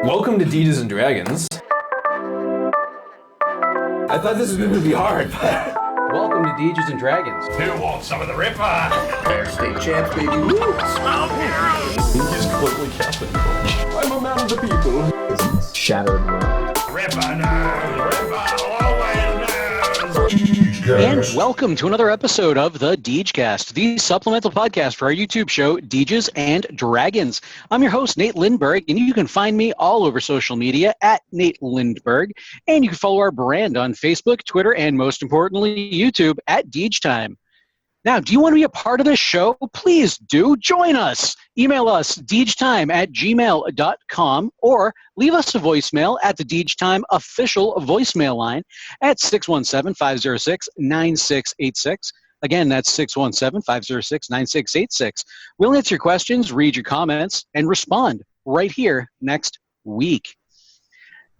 Welcome to Deges Dragons. I thought this was going to be hard, but... Welcome to Deges Dragons. Who wants some of the Ripper? Fair state champs, baby. Woo! He's clearly Catholic. I'm a man of the people. Shattered world. Ripper knows. Ripper always knows. And welcome to another episode of the Degecast, the supplemental podcast for our YouTube show, Deges and Dragons. I'm your host, Nate Lindberg, and you can find me all over social media at Nate Lindberg. And you can follow our brand on Facebook, Twitter, and most importantly, YouTube at Degetime. Now, do you want to be a part of this show? Please do join us. Email us, degetime@gmail.com, or leave us a voicemail at the Degetime official voicemail line at 617-506-9686. Again, that's 617-506-9686. We'll answer your questions, read your comments, and respond right here next week.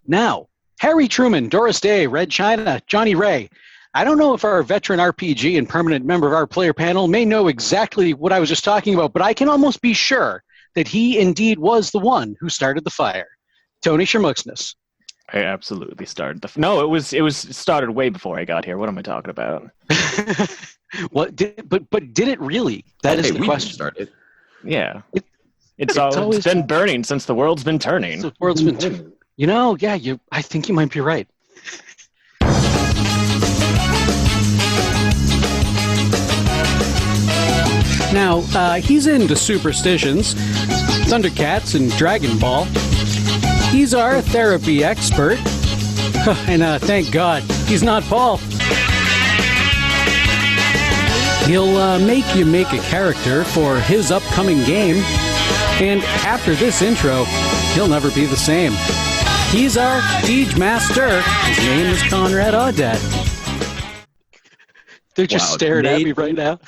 Now, Harry Truman, Doris Day, Red China, Johnny Ray. I don't know if our veteran RPG and permanent member of our player panel may know exactly what I was just talking about, but I can almost be sure that he indeed was the one who started the fire. Tony Shermuxness. I absolutely started the. No, it was started way before I got here. What am I talking about? What? But did it really? That is the question. Started. Yeah, it's been burning since the world's been turning. The world's been turning. You know, yeah. I think you might be right. Now, he's into superstitions, Thundercats, and Dragon Ball. He's our therapy expert. And thank God, he's not Paul. He'll make you make a character for his upcoming game. And after this intro, he'll never be the same. He's our Dege Master. His name is Conrad Audet. They're just staring at me right now.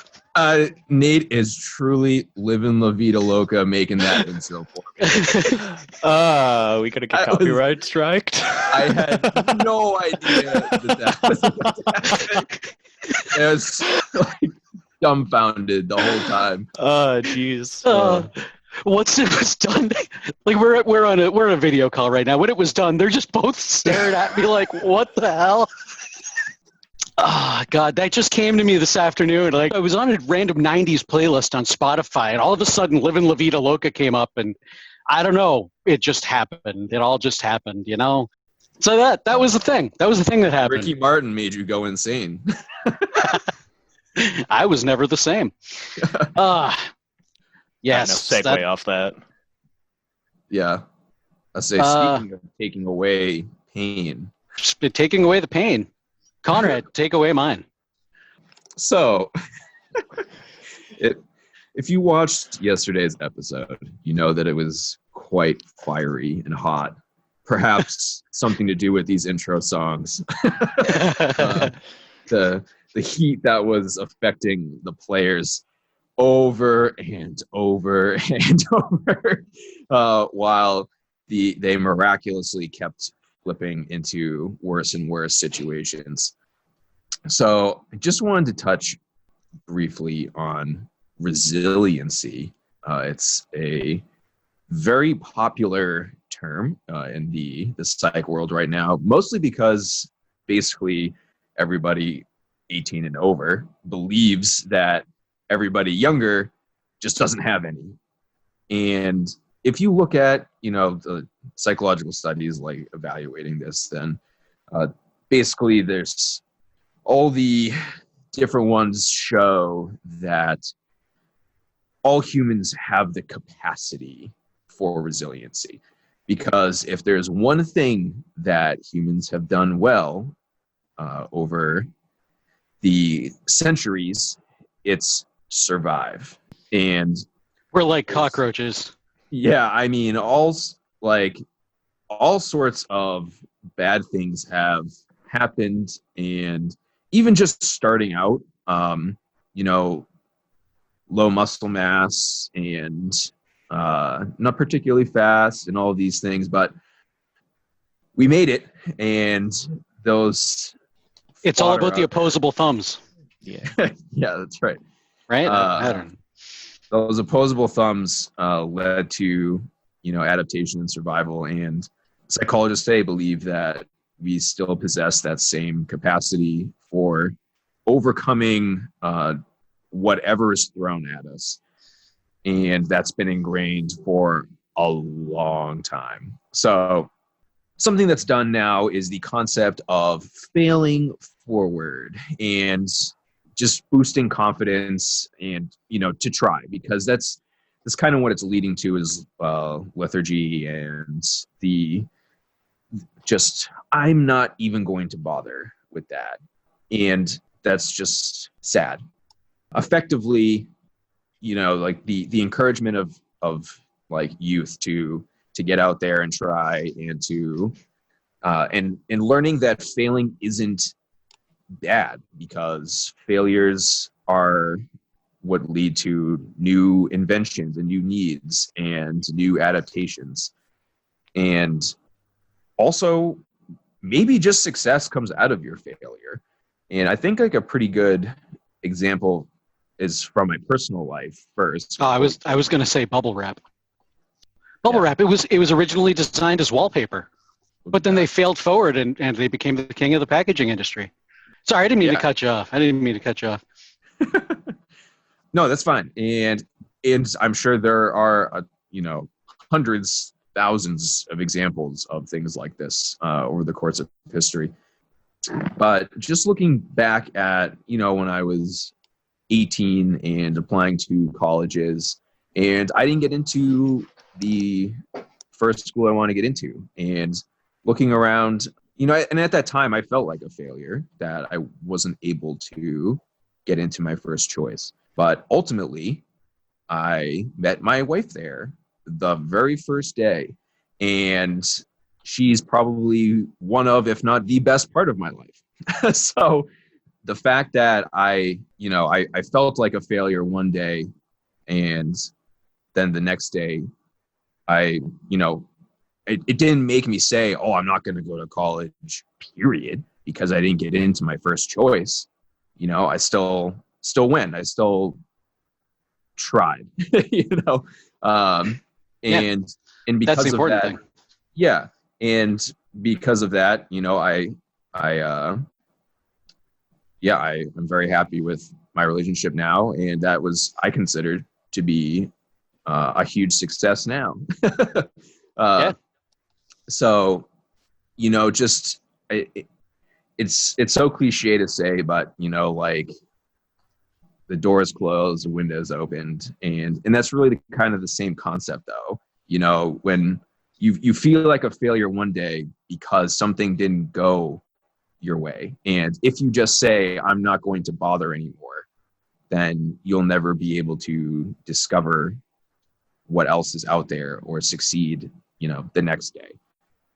Nate is truly living La Vida Loca, making that intro for me. We could have got copyright striked. I had no idea that was about to happen. I was like dumbfounded the whole time. Oh, jeez. Once it was done, like we're on a video call right now. When it was done, they're just both staring at me like, "What the hell?" Oh, God, that just came to me this afternoon. Like, I was on a random 90s playlist on Spotify, and all of a sudden, Livin' La Vida Loca came up, and I don't know. It just happened. It all just happened, you know? So that was the thing. That was the thing that happened. Ricky Martin made you go insane. I was never the same. Yes. No segue off that. Yeah. I say, speaking of taking away pain. Taking away the pain. Conrad, take away mine. So, if you watched yesterday's episode, you know that it was quite fiery and hot. Perhaps something to do with these intro songs. The heat that was affecting the players over and over and over, while they miraculously kept flipping into worse and worse situations. So I just wanted to touch briefly on resiliency. It's a very popular term in the psych world right now, mostly because basically everybody 18 and over believes that everybody younger just doesn't have any. And if you look at, the psychological studies like evaluating this, then basically there's all the different ones show that all humans have the capacity for resiliency. Because if there's one thing that humans have done well over the centuries, it's survive. And we're like cockroaches. Yeah, I mean, all sorts of bad things have happened, and even just starting out, low muscle mass and not particularly fast and all of these things, but we made it, and those... It's all about the opposable thumbs. Yeah, yeah, that's right. Right? Those opposable thumbs led to, adaptation and survival. And psychologists today believe that we still possess that same capacity for overcoming whatever is thrown at us. And that's been ingrained for a long time. So something that's done now is the concept of failing forward and just boosting confidence and, to try, because that's kind of what it's leading to is lethargy and I'm not even going to bother with that. And that's just sad. Effectively, like the encouragement of like youth to get out there and try and to and learning that failing isn't bad, because failures are what lead to new inventions and new needs and new adaptations. And also maybe just success comes out of your failure. And I think like a pretty good example is from my personal life first. I was going to say bubble wrap. Bubble wrap. It was originally designed as wallpaper, but then they failed forward and they became the king of the packaging industry. Sorry, I didn't mean to cut you off. No, that's fine. And I'm sure there are hundreds, thousands of examples of things like this over the course of history. But just looking back at when I was 18 and applying to colleges, and I didn't get into the first school I want to get into, and looking around, and at that time I felt like a failure that I wasn't able to get into my first choice. But ultimately, I met my wife there the very first day, and she's probably one of, if not the best part of my life. So the fact that I felt like a failure one day, and then the next day, it didn't make me say, oh, I'm not going to go to college, period, because I didn't get into my first choice. I still went. I still tried, and because that's the of that, thing. Yeah. And because of that, I'm very happy with my relationship now. And that was, I considered to be a huge success now. So, just, it's so cliche to say, but, like the doors closed, the windows opened. And that's really kind of the same concept though. When you feel like a failure one day because something didn't go your way. And if you just say, I'm not going to bother anymore, then you'll never be able to discover what else is out there or succeed, the next day.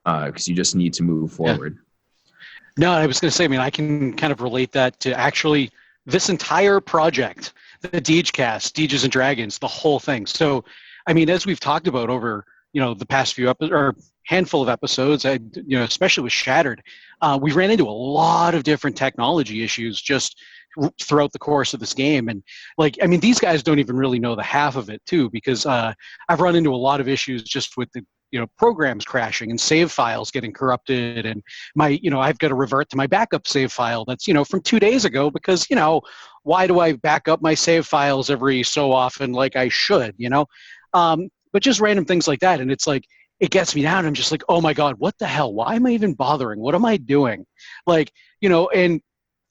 Because you just need to move forward. Yeah. No, I was going to say, I can kind of relate that to actually this entire project, the Degecast, Deges and Dragons, the whole thing. So, as we've talked about over, the past few or handful of episodes, especially with Shattered, we ran into a lot of different technology issues just throughout the course of this game. And these guys don't even really know the half of it too, because I've run into a lot of issues just with the, programs crashing and save files getting corrupted. And I've got to revert to my backup save file that's, from 2 days ago, because, why do I back up my save files every so often like I should, but just random things like that. And it's like, it gets me down. I'm just like, oh my God, what the hell? Why am I even bothering? What am I doing? And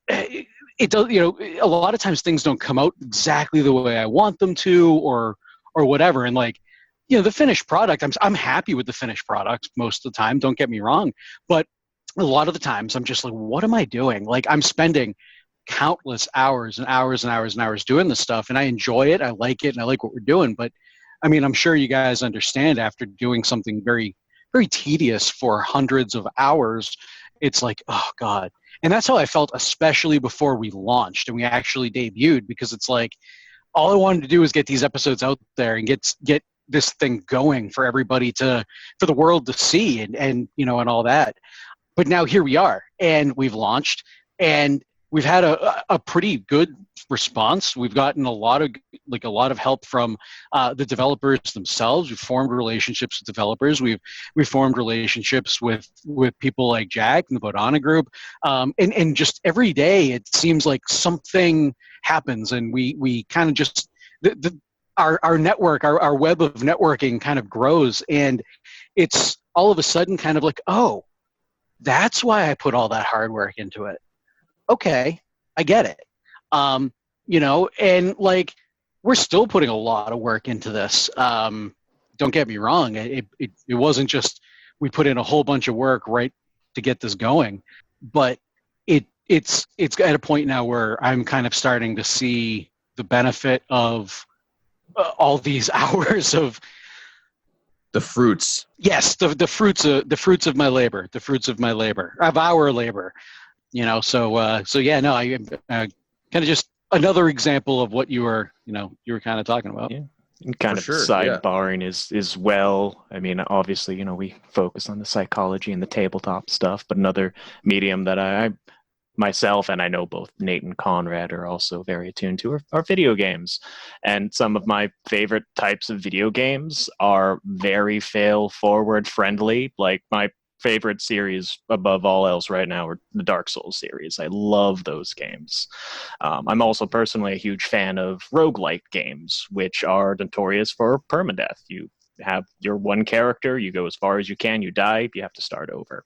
it does, a lot of times things don't come out exactly the way I want them to, or whatever. And the finished product, I'm happy with the finished product most of the time, don't get me wrong. But a lot of the times I'm just like, what am I doing? I'm spending countless hours and hours and hours and hours doing this stuff, and I enjoy it. I like it, and I like what we're doing. But I'm sure you guys understand, after doing something very, very tedious for hundreds of hours, it's like, oh God. And that's how I felt, especially before we launched and we actually debuted, because it's like, all I wanted to do was get these episodes out there and get this thing going for everybody for the world to see and all that. But now here we are, and we've launched, and we've had a pretty good response. We've gotten a lot of help from the developers themselves. We've formed relationships with developers. We've formed relationships with people like Jack and the Bodana group. And just every day it seems like something happens, and we kind of just our network, our web of networking kind of grows, and it's all of a sudden kind of like, oh, that's why I put all that hard work into it. Okay, I get it. And like, we're still putting a lot of work into this. Don't get me wrong. It wasn't just we put in a whole bunch of work right to get this going, but it's at a point now where I'm kind of starting to see the benefit of all these hours of The fruits. yes, the fruits of my labor, of our labor. So yeah, no, I kind of just another example of what you were kind of talking about. Yeah. And kind For of sure, yeah. sidebarring is well, I mean, obviously, we focus on the psychology and the tabletop stuff, but another medium that I myself, and I know both Nate and Conrad are also very attuned to, are video games. And some of my favorite types of video games are very fail forward friendly. Like my favorite series above all else right now are the Dark Souls series. I love those games. I'm also personally a huge fan of roguelike games, which are notorious for permadeath. You have your one character, you go as far as you can, you die, you have to start over.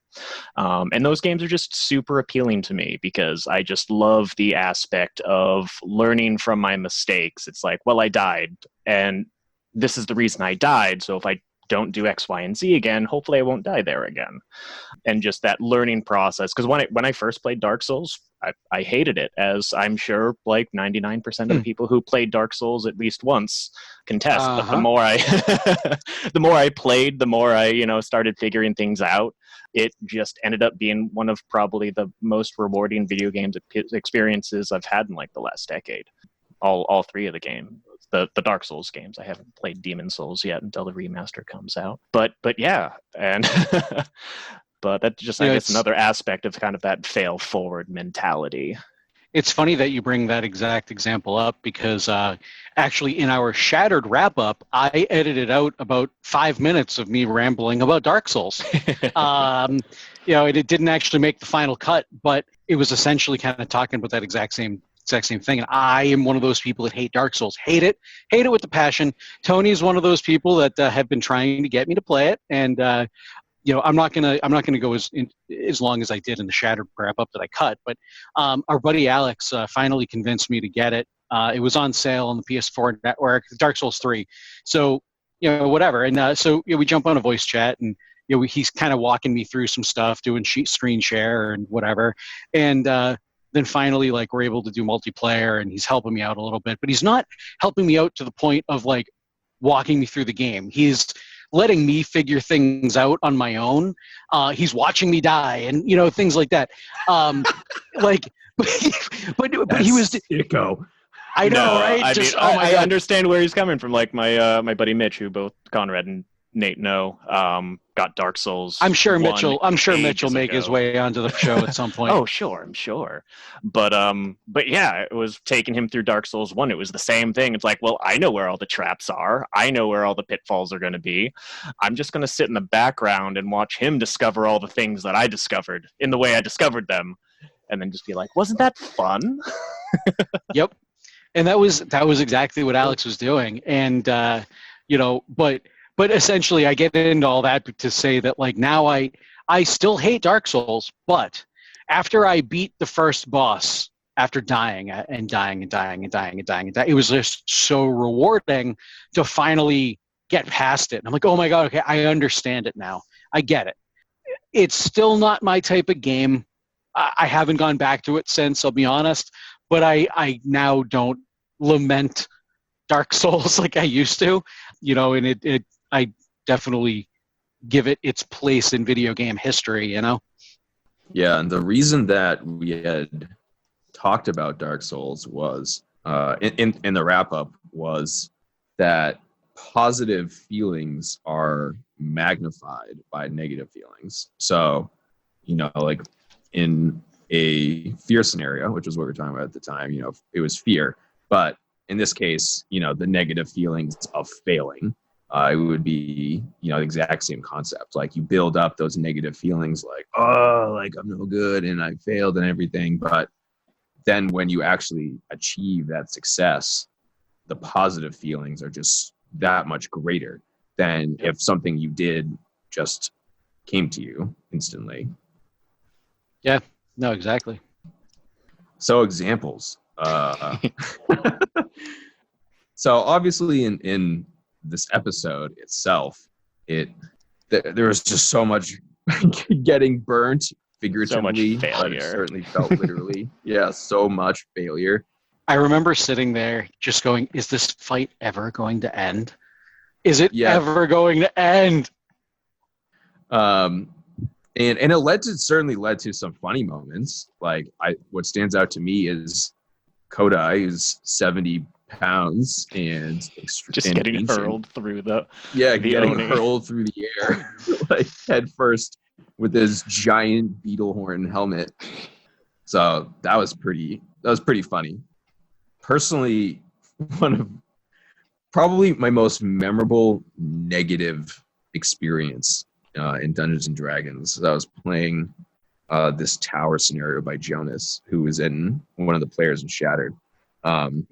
And those games are just super appealing to me because I just love the aspect of learning from my mistakes. It's like, well, I died, and this is the reason I died, so if I don't do X, Y, and Z again, hopefully I won't die there again. And just that learning process, because when I first played Dark Souls, I hated it, as I'm sure like 99% of the people who played Dark Souls at least once contest. But the more I the more I played, the more I started figuring things out. It just ended up being one of probably the most rewarding video games experiences I've had in like the last decade. All three of the games. The Dark Souls games. I haven't played Demon Souls yet until the remaster comes out. But yeah, and but that's just I guess another aspect of kind of that fail forward mentality. It's funny that you bring that exact example up because actually in our Shattered wrap up, I edited out about 5 minutes of me rambling about Dark Souls. It didn't actually make the final cut, but it was essentially kind of talking about that exact same thing. And I am one of those people that hate Dark Souls. Hate it with the passion. Tony is one of those people that have been trying to get me to play it, and I'm not gonna go as long as I did in the Shattered wrap up that I cut. But our buddy Alex finally convinced me to get it. It was on sale on the PS4 network, Dark Souls 3. So whatever. And so we jump on a voice chat, and he's kind of walking me through some stuff, doing screen share and whatever, and then finally, like, we're able to do multiplayer, and he's helping me out a little bit. But he's not helping me out to the point of, like, walking me through the game. He's letting me figure things out on my own. He's watching me die and, things like that. But he was... Sicko. I know, No, right? I understand where he's coming from. Like my buddy Mitch, who both Conrad and Nate know, got Dark Souls. I'm sure Mitch'll ages make ago. his way onto the show at some point. Oh, sure, I'm sure. But yeah, it was taking him through Dark Souls 1. It was the same thing. It's like, well, I know where all the traps are. I know where all the pitfalls are going to be. I'm just going to sit in the background and watch him discover all the things that I discovered in the way I discovered them, and then just be like, wasn't that fun? Yep. And that was exactly what Alex was doing. And but essentially, I get into all that to say that, like, now I still hate Dark Souls, but after I beat the first boss, after dying, it was just so rewarding to finally get past it. And I'm like, oh my God, okay, I understand it now. I get it. It's still not my type of game. I haven't gone back to it since, I'll be honest, but I now don't lament Dark Souls like I used to, and I definitely give it its place in video game history, Yeah, and the reason that we had talked about Dark Souls was in the wrap up was that positive feelings are magnified by negative feelings. So, like in a fear scenario, which was what we were talking about at the time. It was fear. But in this case, the negative feelings of failing, it would be, the exact same concept. Like you build up those negative feelings like, oh, like I'm no good and I failed and everything. But then when you actually achieve that success, the positive feelings are just that much greater than if something you did just came to you instantly. Yeah, no, exactly. So examples. So obviously in this episode itself, there was just so much getting burnt figuratively, failure. but it certainly felt literally. Yeah, so much failure. I remember sitting there just going, is this fight ever going to end? Is it ever going to end? And it certainly led to some funny moments. Like what stands out to me is Kodai, who's 70 pounds and getting ancient. hurled through the getting Oni. hurled through the air like head first with this giant beetle horn helmet. So that was pretty funny. Personally, one of probably my most memorable negative experience in Dungeons and Dragons. I was playing this tower scenario by Jonas, who was in one of the players in Shattered.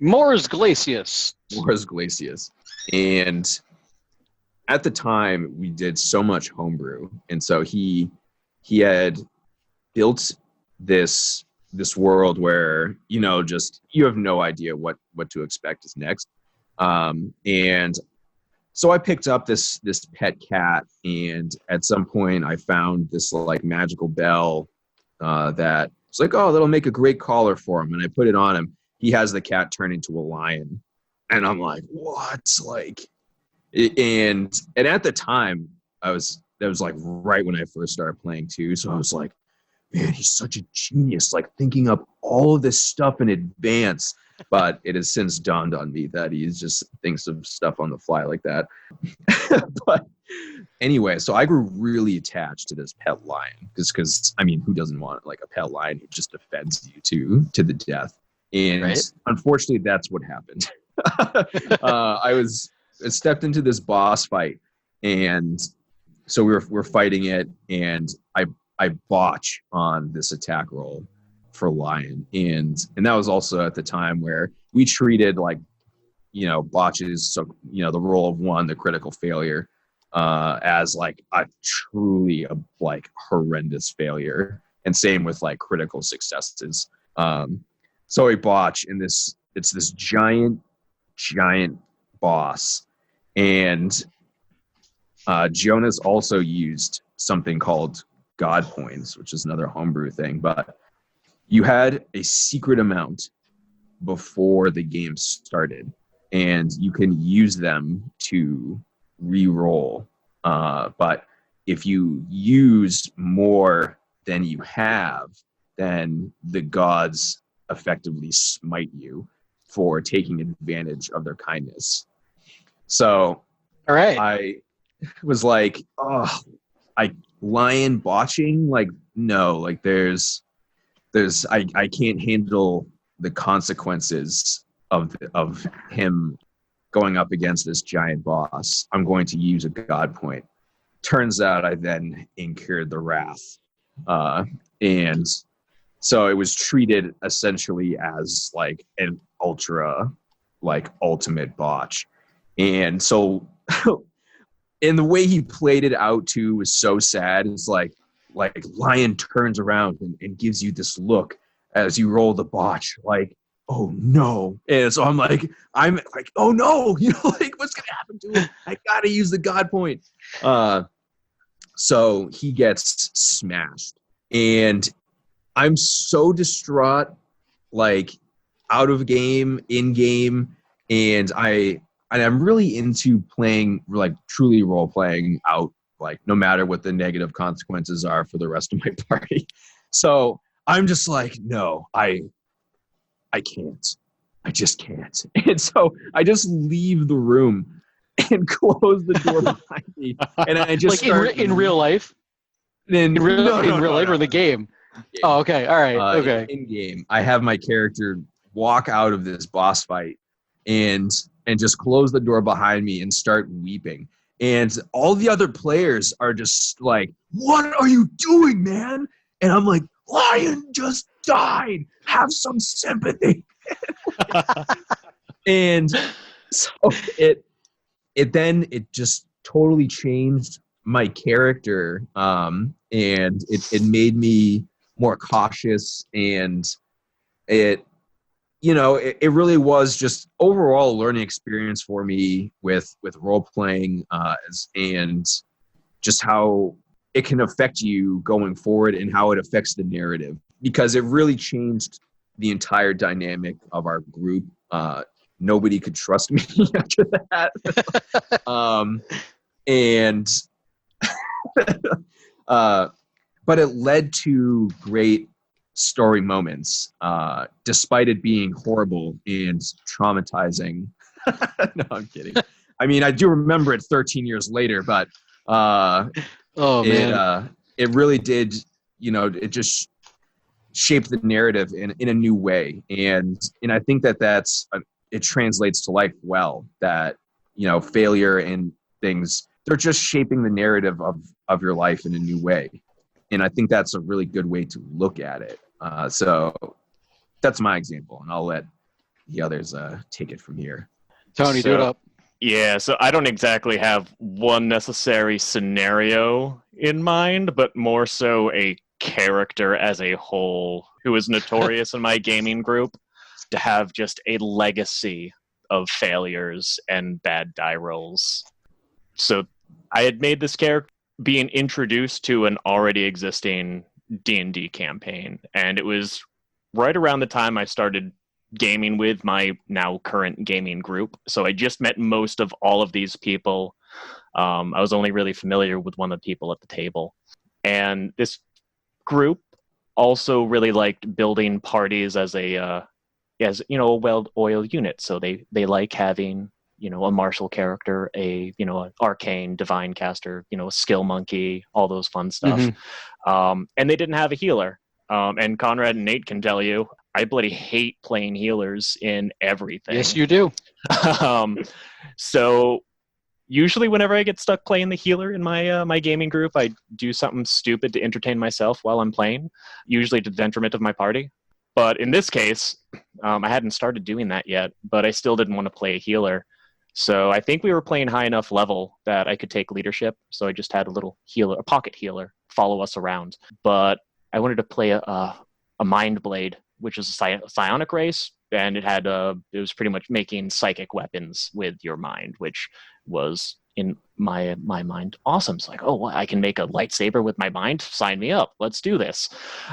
Mors Glacius. And at the time, we did so much homebrew, and so he had built this world where just you have no idea what to expect is next. And so I picked up this pet cat, and at some point I found this like magical bell that it's like, oh, that'll make a great collar for him, and I put it on him. He has the cat turn into a lion, and I'm like, what? Like, and at the time that was like right when I first started playing too. So I was like, man, he's such a genius, like thinking up all of this stuff in advance. But it has since dawned on me that he just thinks of stuff on the fly like that. But anyway, so I grew really attached to this pet lion because I mean, who doesn't want like a pet lion who just defends you to the death? And unfortunately, that's what happened. I stepped into this boss fight, and so we're fighting it, and I botch on this attack roll for lion, and that was also at the time where we treated like botches, so the roll of one, the critical failure, as like a truly like horrendous failure, and same with like critical successes. So a botch in it's this giant boss, and Jonas also used something called God points, which is another homebrew thing, but you had a secret amount before the game started, and you can use them to re-roll. But if you use more than you have, then the gods effectively smite you for taking advantage of their kindness. So all right, I was like, oh, lion botching, like no, like there's I can't handle the consequences of him going up against this giant boss. I'm going to use a god point. Turns out I then incurred the wrath, and so it was treated essentially as like an ultra, like ultimate botch. And so, and the way he played it out too was so sad. It's like lion turns around and gives you this look as you roll the botch, like, oh no. And so I'm like, oh no, like what's gonna happen to him? I gotta use the god point. So he gets smashed, and I'm so distraught, like out of game, in game, and I'm really into playing, like truly role playing out, like no matter what the negative consequences are for the rest of my party. So I'm just like, no, I can't. I just can't. And so I just leave the room and close the door behind me, and I just like in real life. In real life or in the game. Oh, okay. All right. Okay. In game, I have my character walk out of this boss fight and just close the door behind me and start weeping. And all the other players are just like, "What are you doing, man?" And I'm like, "Lion just died. Have some sympathy." And so it just totally changed my character, and it made me more cautious, and it really was just overall a learning experience for me with role playing, and just how it can affect you going forward and how it affects the narrative, because it really changed the entire dynamic of our group. Nobody could trust me after that. And but it led to great story moments, despite it being horrible and traumatizing. No, I'm kidding. I mean, I do remember it 13 years later, but it really did, it just shaped the narrative in a new way. And I think that's it translates to life well, that, failure and things, they're just shaping the narrative of your life in a new way. And I think that's a really good way to look at it. So that's my example, and I'll let the others take it from here. Tony, do it up. Yeah, so I don't exactly have one necessary scenario in mind, but more so a character as a whole who is notorious in my gaming group to have just a legacy of failures and bad die rolls. So I had made this character being introduced to an already existing D&D campaign, and it was right around the time I started gaming with my now current gaming group. So I just met most of all of these people. I was only really familiar with one of the people at the table. And this group also really liked building parties as a well-oiled unit. So they like having, a martial character, an arcane divine caster, a skill monkey, all those fun stuff. Mm-hmm. And they didn't have a healer. And Conrad and Nate can tell you, I bloody hate playing healers in everything. Yes, you do. So usually whenever I get stuck playing the healer in my my gaming group, I do something stupid to entertain myself while I'm playing, usually to the detriment of my party. But in this case, I hadn't started doing that yet, but I still didn't want to play a healer. So I think we were playing high enough level that I could take leadership. So I just had a little healer, a pocket healer, follow us around. But I wanted to play a mind blade, which is a psionic race, and it was pretty much making psychic weapons with your mind, which was in my mind awesome. It's like, oh, well, I can make a lightsaber with my mind. Sign me up. Let's do this.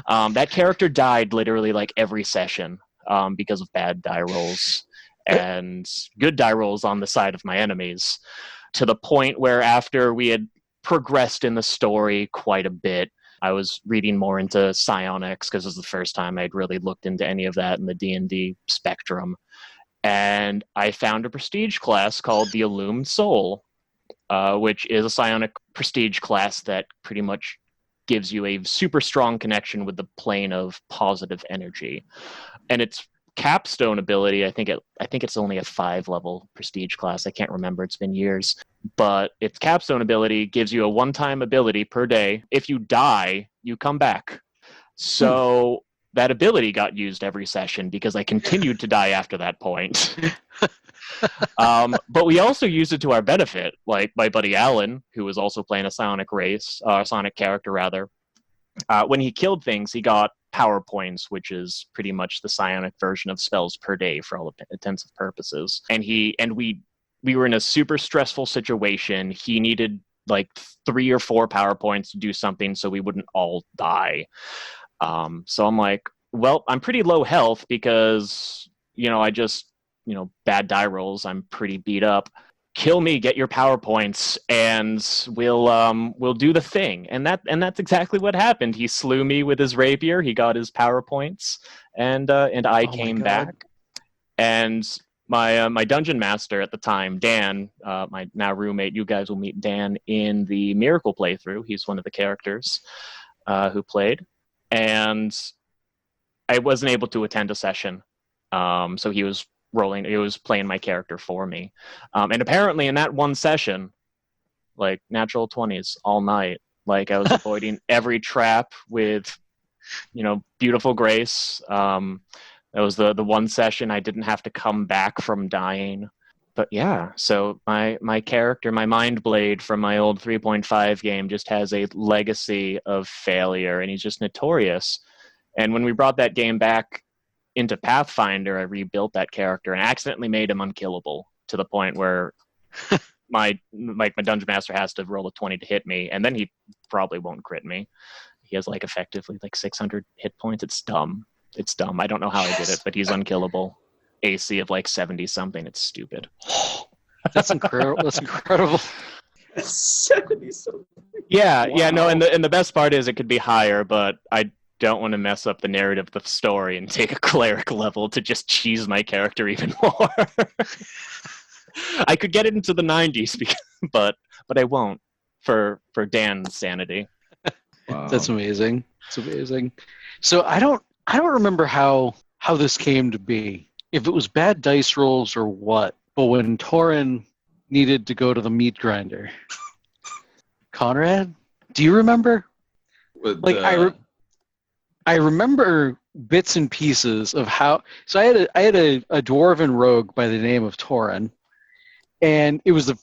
That character died literally like every session because of bad die rolls and good die rolls on the side of my enemies, to the point where after we had progressed in the story quite a bit, I was reading more into psionics because it was the first time I'd really looked into any of that in the D&D spectrum. And I found a prestige class called the Illumined Soul, which is a psionic prestige class that pretty much gives you a super strong connection with the plane of positive energy. And its capstone ability, I think it's only a 5-level prestige class. I can't remember. It's been years. But its capstone ability gives you a one-time ability per day. If you die, you come back. So that ability got used every session because I continued to die after that point. But we also used it to our benefit. Like my buddy Alan, who was also playing a psionic character rather, when he killed things, he got power points, which is pretty much the psionic version of spells per day for all intents and purposes. And we were in a super stressful situation. He needed like 3 or 4 power points to do something so we wouldn't all die. So I'm like, well, I'm pretty low health because, I just, bad die rolls. I'm pretty beat up. Kill me, get your power points, and we'll do the thing. And that's exactly what happened. He slew me with his rapier. He got his power points, and I came back. And my dungeon master at the time, Dan, my now roommate, you guys will meet Dan in the Miracle playthrough. He's one of the characters who played. and I wasn't able to attend a session. So he was playing my character for me. And apparently in that one session, like natural 20s all night, like I was avoiding every trap with, beautiful grace. That was the one session I didn't have to come back from dying. But yeah, so my character, my Mind Blade from my old 3.5 game just has a legacy of failure, and he's just notorious. And when we brought that game back into Pathfinder, I rebuilt that character and accidentally made him unkillable to the point where my dungeon master has to roll a 20 to hit me, and then he probably won't crit me. He has effectively 600 hit points. It's dumb. I don't know how I did it, but he's unkillable. AC of 70 something. It's stupid. That's incredible. That's incredible. 70 something. Yeah, Wow. yeah, no, and the best part is it could be higher, but I don't want to mess up the narrative of the story and take a cleric level to just cheese my character even more. I could get it into the 90s, but I won't for Dan's sanity. Wow. That's amazing. It's amazing. So I don't remember how this came to be. If it was bad dice rolls or what. But when Torin needed to go to the meat grinder, Conrad, do you remember? I remember bits and pieces of how. So I had a dwarven rogue by the name of Torin, and it was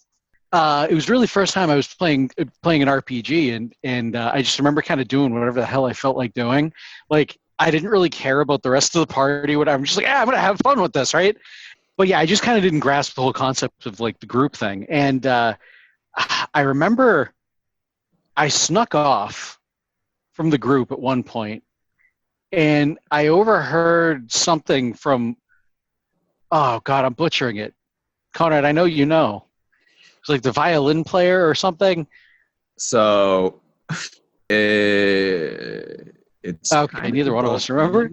really the first time I was playing an RPG, and I just remember kind of doing whatever the hell I felt like doing. I didn't really care about the rest of the party. I'm just I'm gonna have fun with this, right? But yeah, I just kind of didn't grasp the whole concept of the group thing. And I remember I snuck off from the group at one point, and I overheard something from. Oh God, I'm butchering it, Conrad. I know you know. It's the violin player or something. So, it's okay. Neither one of us remember.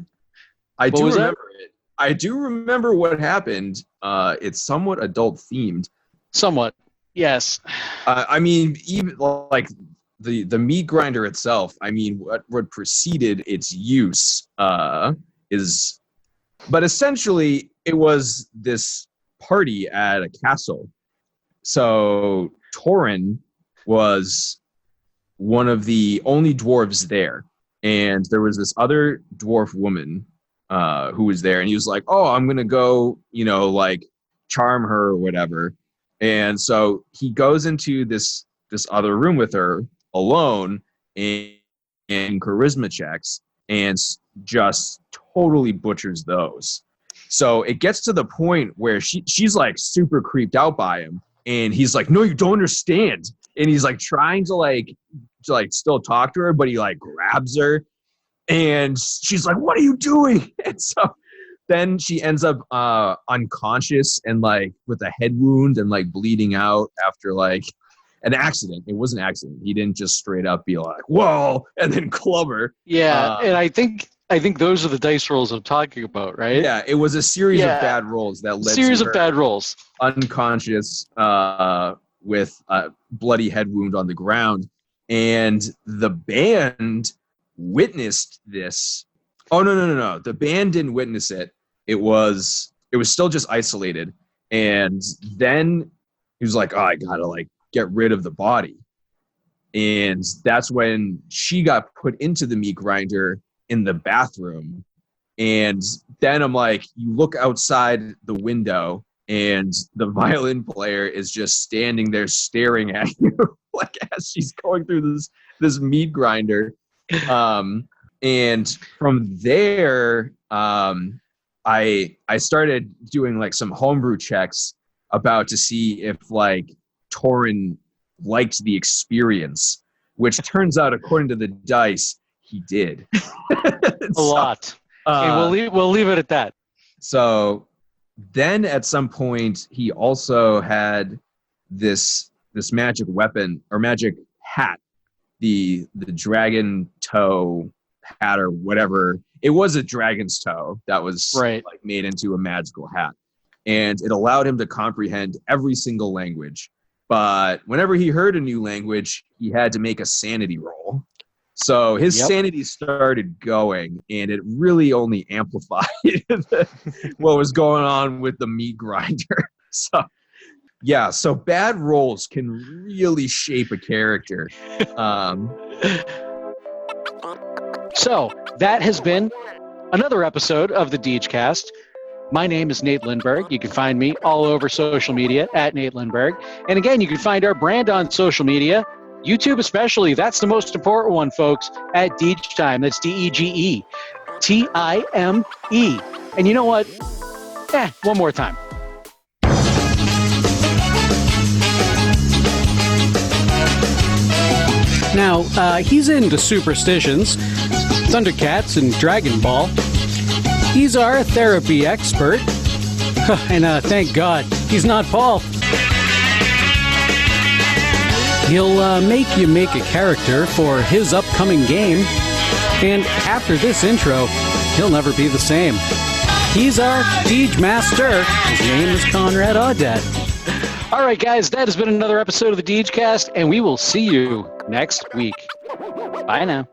I What do was remember it. I do remember what happened. It's somewhat adult themed. Somewhat, yes. I mean, even the meat grinder itself. I mean, what preceded its use is, but essentially, it was this party at a castle. So Torin was one of the only dwarves there, and there was this other dwarf woman who was there, and he was like, "Oh, I'm gonna go, charm her or whatever." And so he goes into this other room with her alone and charisma checks, and just totally butchers those. So it gets to the point where she's super creeped out by him. And he's like, "No, you don't understand." And he's trying to still talk to her, but he grabs her, and she's like, "What are you doing?" And so then she ends up unconscious and with a head wound and bleeding out after an accident. It was an accident. He didn't just straight up be like, "Whoa," and then club her. Yeah, and I think those are the dice rolls I'm talking about, right? Yeah, it was a series of bad rolls that led to her bad rolls. Unconscious with a bloody head wound on the ground. And the band witnessed this. Oh, no. The band didn't witness it. It was still just isolated. And then he was like, "Oh, I gotta get rid of the body." And that's when she got put into the meat grinder in the bathroom. And then I'm like, you look outside the window, and the violin player is just standing there staring at you as she's going through this meat grinder. And from there, I started doing some homebrew checks to see if Torin liked the experience, which turns out, according to the dice, he did. A lot. Okay, we'll leave it at that. So then at some point he also had this magic weapon or magic hat, the dragon toe hat or whatever. It was a dragon's toe that was made into a magical hat, and it allowed him to comprehend every single language. But whenever he heard a new language, he had to make a sanity roll. So his Yep. sanity started going, and it really only amplified what was going on with the meat grinder. So, yeah, so bad roles can really shape a character. So that has been another episode of the Degecast. My name is Nate Lindberg. You can find me all over social media at Nate Lindberg. And again, you can find our brand on social media, YouTube especially. That's the most important one, folks, at Degetime. That's DEGETIME. And you know what? One more time. Now, he's into superstitions, Thundercats, and Dragon Ball. He's our therapy expert. And thank God, he's not Paul. He'll make you make a character for his upcoming game. And after this intro, he'll never be the same. He's our Dege Master. His name is Conrad Audet. All right, guys, that has been another episode of the Degecast, and we will see you next week. Bye now.